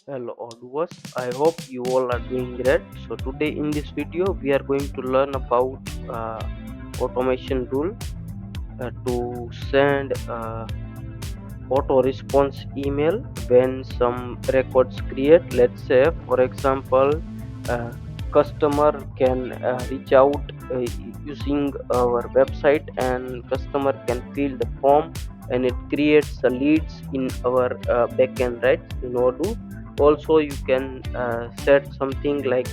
Hello all viewers, I hope you all are doing great. So today in this video we are going to learn about automation rule to send auto response email when some records create. Let's say for example, uh, customer can reach out using our website, and customer can fill the form and it creates the leads in our backend, right, in Odoo. Also you can set something like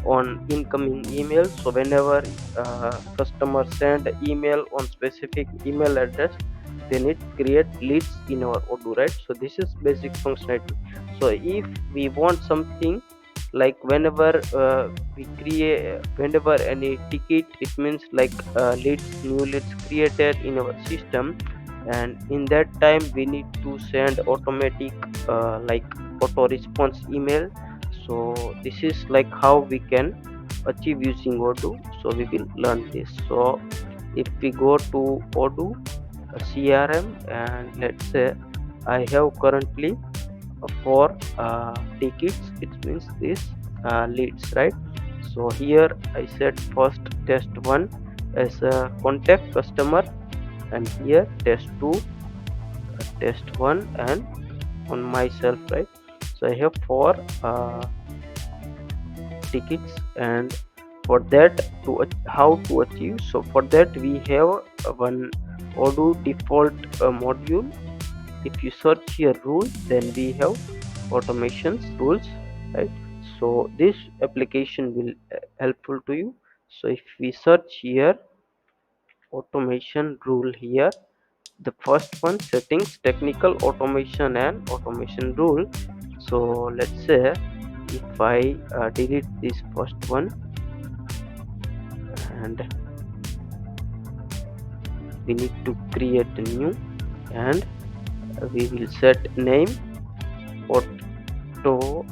on incoming email, so whenever customer send email on specific email address, then it create leads in our Odoo, right? So this is basic functionality. So if we want something like whenever we create, whenever any ticket, it means like new leads created in our system, and in that time we need to send automatic like auto response email. So this is like how we can achieve using Odoo. So we will learn this. So if we go to Odoo CRM, and let's say I have currently four tickets, it means this leads, right? So here I set first test 1 as a contact customer, and here test 2, test 1, and on myself, right? So I have four tickets, and for that, to how to achieve, so for that we have one Odoo default module. If you search here rule, then we have automations rules, right? So this application will helpful to you. So if we search here automation rule, here the first one, settings, technical automation and automation rule. So let's say if I delete this first one, and we need to create a new, and we will set name auto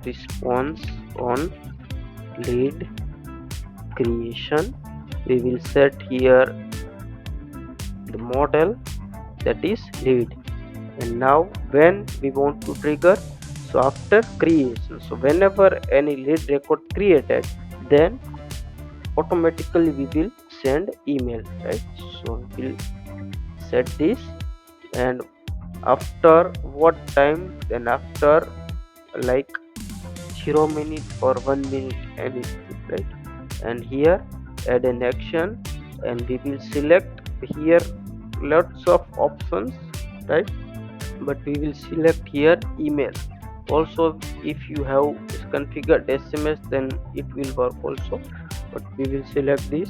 response on lead creation. We will set here the model, that is lead. And now when we want to trigger, so after creation, so whenever any lead record created, then automatically we will send email, right? So we'll set this, and after what time, then after like 0 minute or 1 minute, anything, right? And here add an action, and we will select here lots of options, right? But we will select here email. Also if you have configured SMS, then it will work also, but we will select this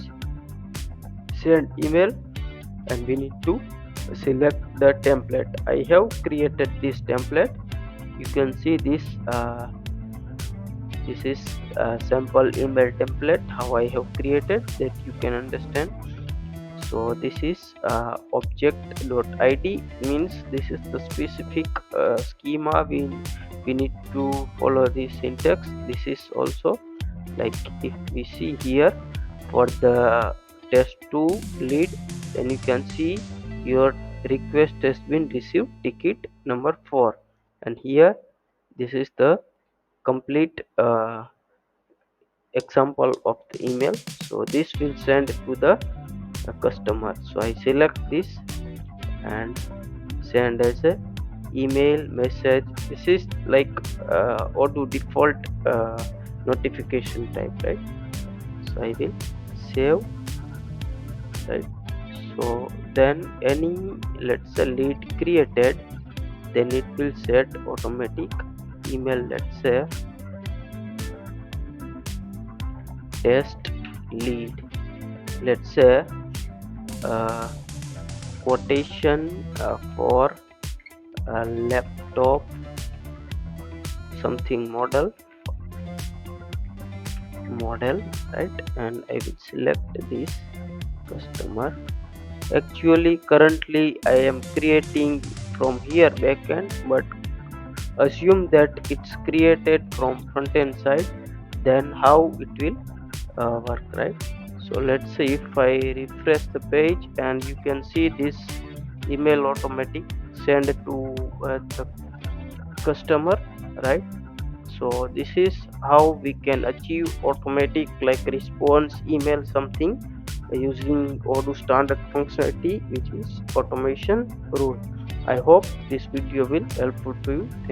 send email, and we need to select the template. I have created this template. You can see this is a sample email template how I have created, that you can understand. So this is object.id, means this is the specific schema we need to follow this syntax. This is also like, if we see here for the test 2 lead, then you can see your request has been received, ticket number 4, and here this is the complete example of the email. So this will send to the customer. So I select this and send as a email message. This is like Odoo default notification type, right? So I will save, right? So then any, let's say, lead created, then it will set automatic email, let's say test lead, let's say uh, quotation for a laptop something model, right? And I will select this customer. Actually currently I am creating from here backend, but assume that it's created from front end side, then how it will work, right? So let's say if I refresh the page, and you can see this email automatic send to the customer, right? So this is how we can achieve automatic like response email something using Odoo standard functionality, which is automation rule. I hope this video will helpful to you. Thank